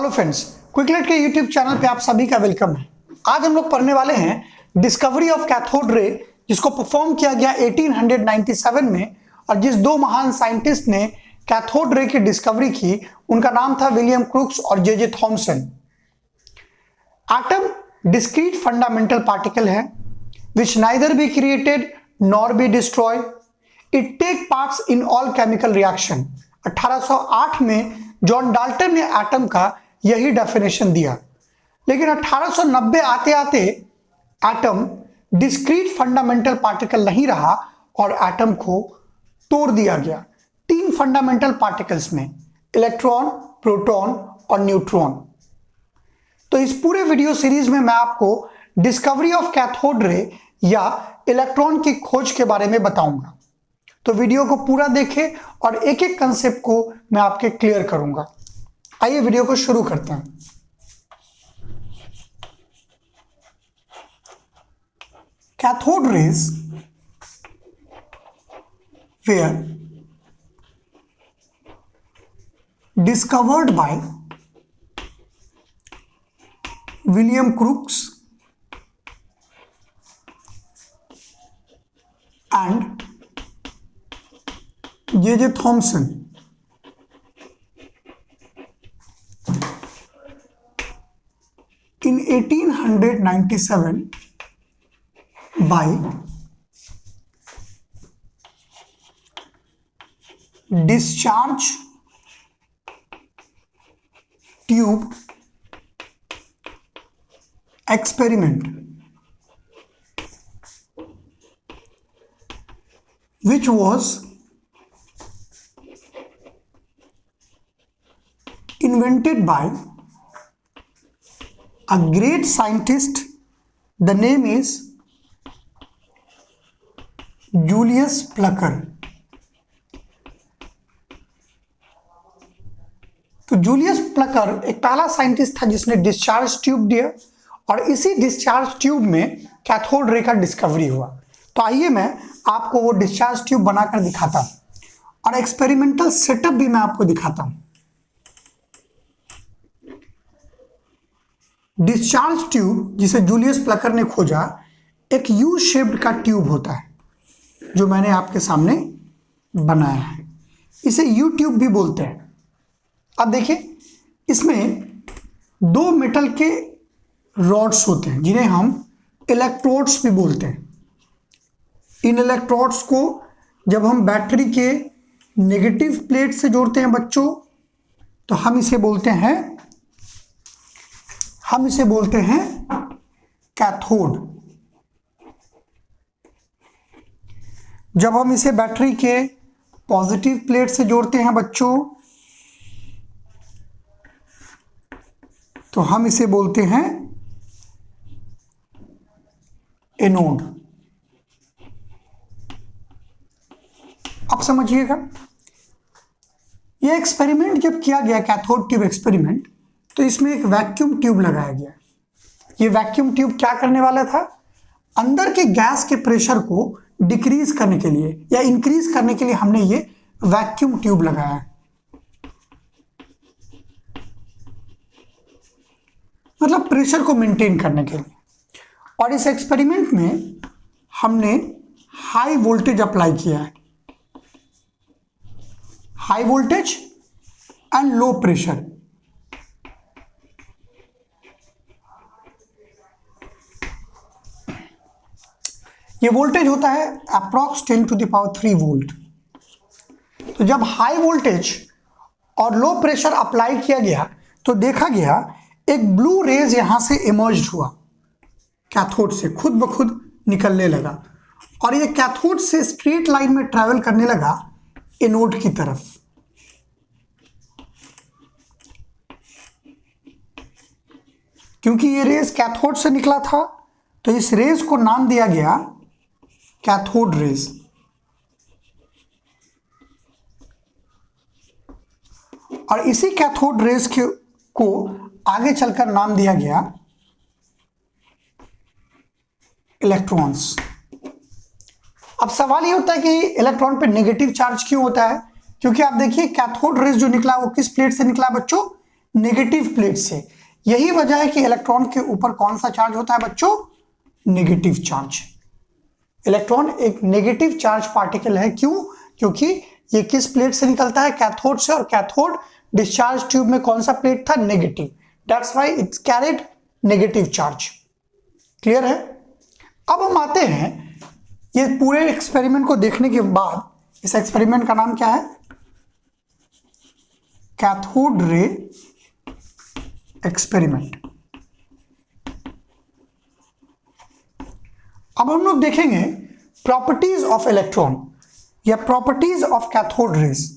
Hello friends, क्विकलेट के YouTube channel पे आप सभी का वेलकम है। आज हम लोग पढ़ने वाले हैं डिस्कवरी ऑफ कैथोड रे, जिसको परफॉर्म किया गया 1897 में। और जिस दो महान साइंटिस्ट ने कैथोड रे की डिस्कवरी की, उनका नाम था विलियम क्रूक्स और J Thomson. Atom discrete fundamental particle है which neither be created nor be destroy, it take parts in all chemical reaction. 1808 में जॉन डाल्टन ने एटम का यही डेफिनेशन दिया, लेकिन 1890 आते आते एटम डिस्क्रीट फंडामेंटल पार्टिकल नहीं रहा और एटम को तोड़ दिया गया तीन फंडामेंटल पार्टिकल्स में, इलेक्ट्रॉन, प्रोटॉन और न्यूट्रॉन। तो इस पूरे वीडियो सीरीज में मैं आपको डिस्कवरी ऑफ कैथोड रे या इलेक्ट्रॉन की खोज के बारे में बताऊंगा। तो वीडियो को पूरा देखें और एक एक कंसेप्ट को मैं आपके क्लियर करूंगा। आइए वीडियो को शुरू करते हैं। Cathode rays were discovered by William Crookes and J Thomson in 1897 by discharge tube experiment, which was invented by a great scientist. The name is Julius Plucker. तो जूलियस प्लकर एक पहला scientist था जिसने discharge tube दिया और इसी discharge tube में cathode ray का डिस्कवरी हुआ। तो आइए मैं आपको वो डिस्चार्ज ट्यूब बनाकर दिखाता हूं और एक्सपेरिमेंटल सेटअप भी मैं आपको दिखाता हूं। डिस्चार्ज ट्यूब जिसे जूलियस प्लकर ने खोजा, एक यू शेप्ड का ट्यूब होता है जो मैंने आपके सामने बनाया है। इसे यू ट्यूब भी बोलते हैं। अब देखिए, इसमें दो मेटल के रॉड्स होते हैं जिन्हें हम इलेक्ट्रोड्स भी बोलते हैं। इन इलेक्ट्रोड्स को जब हम बैटरी के नेगेटिव प्लेट से जोड़ते हैं बच्चों, तो हम इसे बोलते हैं कैथोड। जब हम इसे बैटरी के पॉजिटिव प्लेट से जोड़ते हैं बच्चों, तो हम इसे बोलते हैं एनोड। अब समझिएगा, यह एक्सपेरिमेंट जब किया गया, कैथोड ट्यूब एक्सपेरिमेंट, तो इसमें एक वैक्यूम ट्यूब लगाया गया। ये वैक्यूम ट्यूब क्या करने वाला था? अंदर के गैस के प्रेशर को डिक्रीज करने के लिए या इंक्रीज करने के लिए हमने ये वैक्यूम ट्यूब लगाया, मतलब प्रेशर को मेंटेन करने के लिए। और इस एक्सपेरिमेंट में हमने हाई वोल्टेज अप्लाई किया है, high voltage and low pressure. ये वोल्टेज होता है अप्रॉक्स 10⁻³ वोल्ट। तो जब हाई वोल्टेज और लो प्रेशर अप्लाई किया गया तो देखा गया एक ब्लू रेज यहां से इमर्ज हुआ, कैथोड से खुद ब खुद निकलने लगा और ये कैथोड से स्ट्रेट लाइन में ट्रैवल करने लगा एनोड की तरफ। क्योंकि ये रेज कैथोड से निकला था तो इस रेज को नाम दिया गया कैथोड रेज। और इसी कैथोड रेज को आगे चलकर नाम दिया गया इलेक्ट्रॉन्स। अब सवाल ये होता है कि इलेक्ट्रॉन पे नेगेटिव चार्ज क्यों होता है? क्योंकि आप देखिए कैथोड रेज जो निकला वो किस प्लेट से निकला बच्चों? नेगेटिव प्लेट से। यही वजह है कि इलेक्ट्रॉन के ऊपर कौन सा चार्ज होता है बच्चों? Negative charge. इलेक्ट्रॉन एक नेगेटिव चार्ज पार्टिकल है। क्यों? क्योंकि ये किस प्लेट से निकलता है? कैथोड से, और कैथोड डिस्चार्ज ट्यूब में कौन सा प्लेट था? Negative. That's why it's carried negative charge. Clear है? अब हम आते हैं ये पूरे एक्सपेरिमेंट को देखने के बाद, इस एक्सपेरिमेंट का नाम क्या है? Cathode ray experiment. अब हम लोग देखेंगे प्रॉपर्टीज ऑफ इलेक्ट्रॉन या प्रॉपर्टीज ऑफ कैथोड रेज।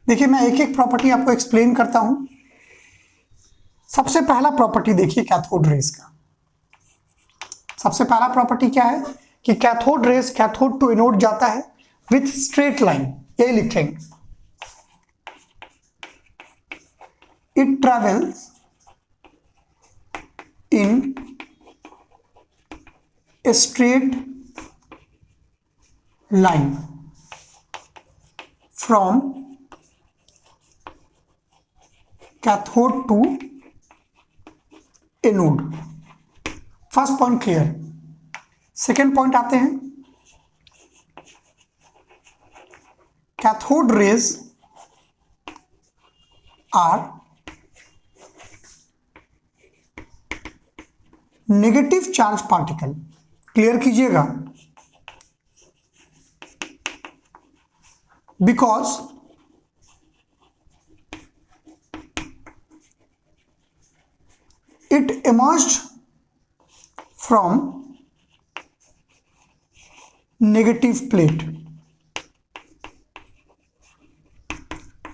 देखिए मैं एक एक प्रॉपर्टी आपको एक्सप्लेन करता हूं। सबसे पहला प्रॉपर्टी देखिए कैथोड रेज का। सबसे पहला प्रॉपर्टी क्या है कि cathode rays cathode to anode जाता है विथ स्ट्रेट लाइन। यही लिखेंगे, it travels in a straight line from cathode to anode. First point clear. Second point आते हैं, cathode rays are negative charge particle. Clear कीजिएगा, because it emerged from negative plate,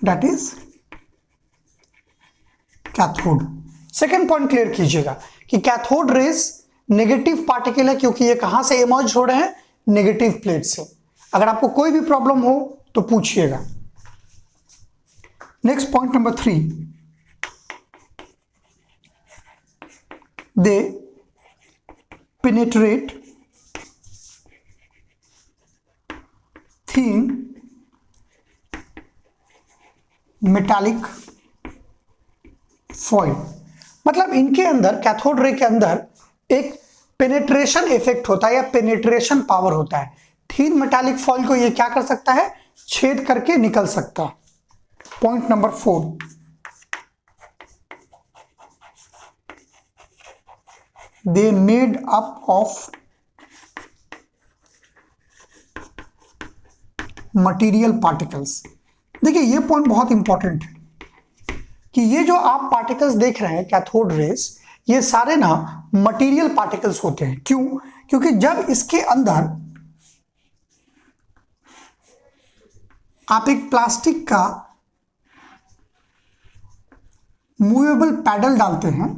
that is cathode. Second point clear कीजिएगा कि cathode raise negative particle है क्योंकि ये कहां से इमर्ज हो रहे हैं? नेगेटिव प्लेट से। अगर आपको कोई भी प्रॉब्लम हो तो पूछिएगा। Next point number 3, they penetrate thin metallic foil। मतलब इनके अंदर, कैथोड रे के अंदर एक पेनेट्रेशन इफेक्ट होता है या पेनेट्रेशन पावर होता है। थीन मेटालिक फॉइल को ये क्या कर सकता है? छेद करके निकल सकता है। Point number 4, they made up of material particles। देखिए ये पॉइंट बहुत इंपॉर्टेंट है कि ये जो आप पार्टिकल्स देख रहे हैं कैथोड रेज, ये सारे ना मटेरियल पार्टिकल्स होते हैं। क्यों? क्योंकि जब इसके अंदर आप एक प्लास्टिक का मूवेबल पैडल डालते हैं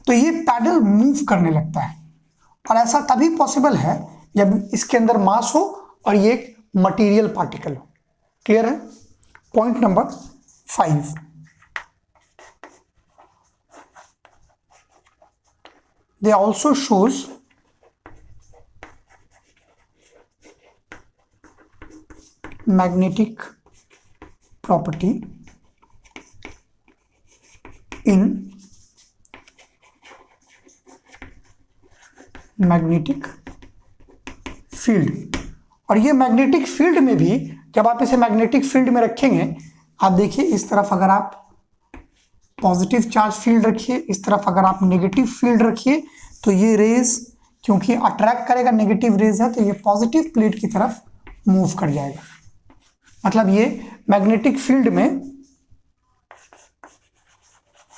तो ये पैडल मूव करने लगता है, और ऐसा तभी पॉसिबल है जब इसके अंदर मास हो और ये एक मटेरियल पार्टिकल हो। क्लियर है? Point number 5, they also shows magnetic property in magnetic field. और ये मैग्नेटिक फील्ड में भी, जब आप इसे मैग्नेटिक फील्ड में रखेंगे, आप देखिए इस तरफ अगर आप पॉजिटिव चार्ज फील्ड रखिए, इस तरफ अगर आप नेगेटिव फील्ड रखिए, तो ये रेज क्योंकि अट्रैक्ट करेगा, नेगेटिव रेज है, तो ये पॉजिटिव प्लेट की तरफ मूव कर जाएगा। मतलब ये मैग्नेटिक फील्ड में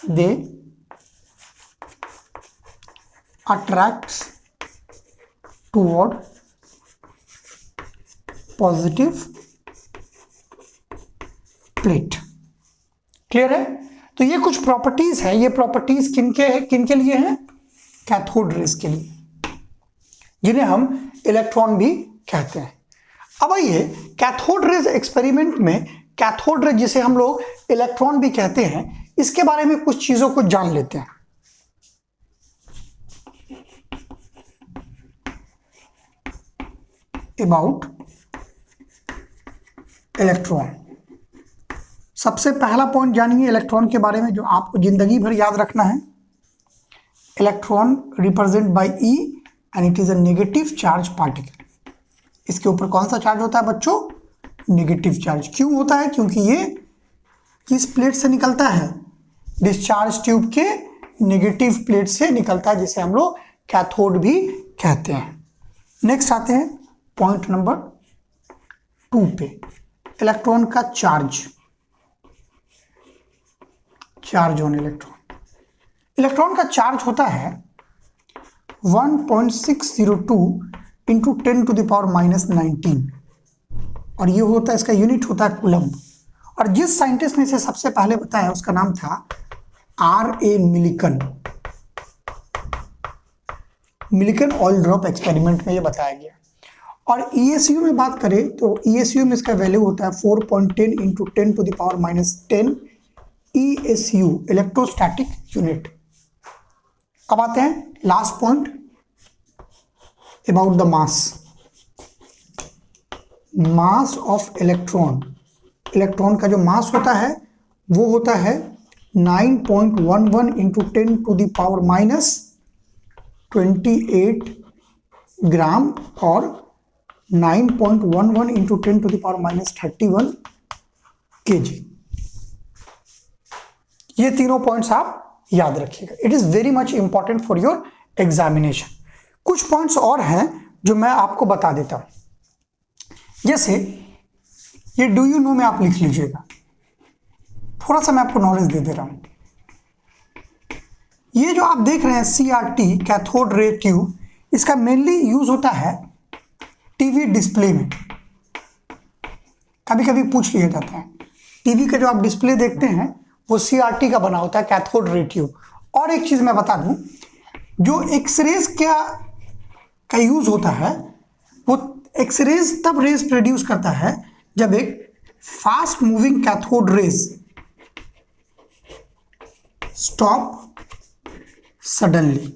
they attracts toward positive plate. Clear है? तो ये कुछ प्रॉपर्टीज है। ये प्रॉपर्टीज किनके लिए हैं? कैथोड रेज के लिए, जिन्हें हम इलेक्ट्रॉन भी कहते हैं। अब आइए कैथोड रेज एक्सपेरिमेंट में कैथोड रेज, जिसे हम लोग इलेक्ट्रॉन भी कहते हैं, इसके बारे में कुछ चीजों को जान लेते हैं। About electron. सबसे पहला पॉइंट जानिए इलेक्ट्रॉन के बारे में जो आपको जिंदगी भर याद रखना है। Electron represent by E and it is a negative charge particle. इसके ऊपर कौन सा चार्ज होता है बच्चों? Negative charge. क्यों होता है? क्योंकि ये किस प्लेट से निकलता है? डिस्चार्ज ट्यूब के नेगेटिव प्लेट से निकलता है, जिसे हम लोग कैथोड भी कहते हैं। नेक्स्ट आते हैं पॉइंट नंबर 2 पे, इलेक्ट्रॉन का चार्ज ऑन इलेक्ट्रॉन। इलेक्ट्रॉन का चार्ज होता है 1.602 इंटू 10 टू द पावर -19 और ये होता है, इसका यूनिट होता है कूलम्ब। और जिस साइंटिस्ट ने इसे सबसे पहले बताया उसका नाम था R.A. Millikan oil drop experiment में ये बताया गया। और ESU में बात करें तो ESU में इसका वैल्यू होता है 4.10 into 10 to the power -10 ESU, electrostatic unit. अब आते हैं last point about the mass of electron. Electron का जो मास होता है वो होता है 9.11 into 10 to the power -28 gram और 9.11 into 10 to the power -31 kg। ये तीनों पॉइंट्स आप याद रखिएगा। It is very much important for your examination. कुछ पॉइंट्स और हैं जो मैं आपको बता देता हूं, जैसे ये डू यू नो में आप लिख लीजिएगा। थोड़ा सा मैं आपको नॉलेज दे रहा हूं। ये जो आप देख रहे हैं CRT, कैथोड रे ट्यूब, इसका मेनली यूज होता है टीवी डिस्प्ले में। कभी कभी पूछ लिया जाता है, टीवी का जो आप डिस्प्ले देखते हैं वो CRT का बना होता है, कैथोड रे ट्यूब। और एक चीज मैं बता दूं, जो एक्सरेज का यूज होता है, वो एक्सरेज तब रेज प्रोड्यूस करता है जब एक fast moving cathode rays stop suddenly.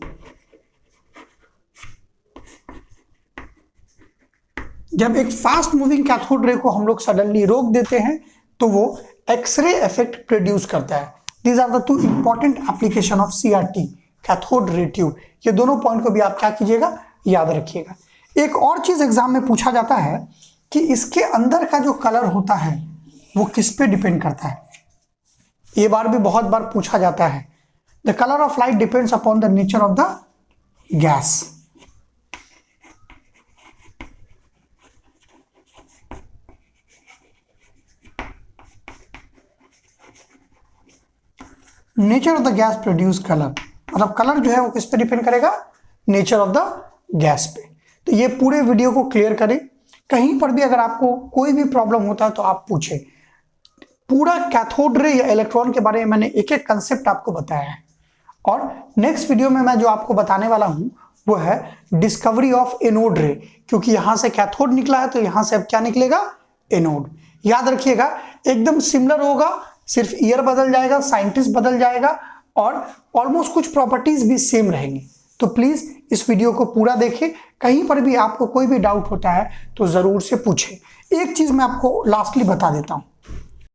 जब एक फास्ट मूविंग कैथोड रे को हम लोग सडनली रोक देते हैं तो वो एक्सरे इफेक्ट प्रोड्यूस करता है। These are the 2 important application of CRT, cathode ray tube. ये दोनों पॉइंट को भी आप क्या कीजिएगा, याद रखिएगा। एक और चीज एग्जाम में पूछा जाता है कि इसके अंदर का जो कलर होता है वो किस पे डिपेंड करता है। ये बार भी बहुत बार पूछा जाता है। The colour of light depends upon the nature of the gas. Nature of the gas produce colour, मतलब कलर जो है वो किस पे डिपेंड करेगा? नेचर ऑफ द गैस पे। तो ये पूरे वीडियो को क्लियर करें। कहीं पर भी अगर आपको कोई भी प्रॉब्लम होता है तो आप पूछें। पूरा कैथोड रे या इलेक्ट्रॉन के बारे में मैंने एक एक कंसेप्ट आपको बताया है। और नेक्स्ट वीडियो में मैं जो आपको बताने वाला हूं वो है डिस्कवरी ऑफ एनोड रे, क्योंकि यहां से कैथोड निकला है तो यहां से अब क्या निकलेगा? एनोड। याद रखिएगा, एकदम सिमिलर होगा, सिर्फ ईयर बदल जाएगा, साइंटिस्ट बदल जाएगा और ऑलमोस्ट कुछ प्रॉपर्टीज भी सेम रहेंगी। तो प्लीज इस वीडियो को पूरा देखें। कहीं पर भी आपको कोई भी डाउट होता है तो जरूर से पूछें। एक चीज मैं आपको लास्टली बता देता हूं,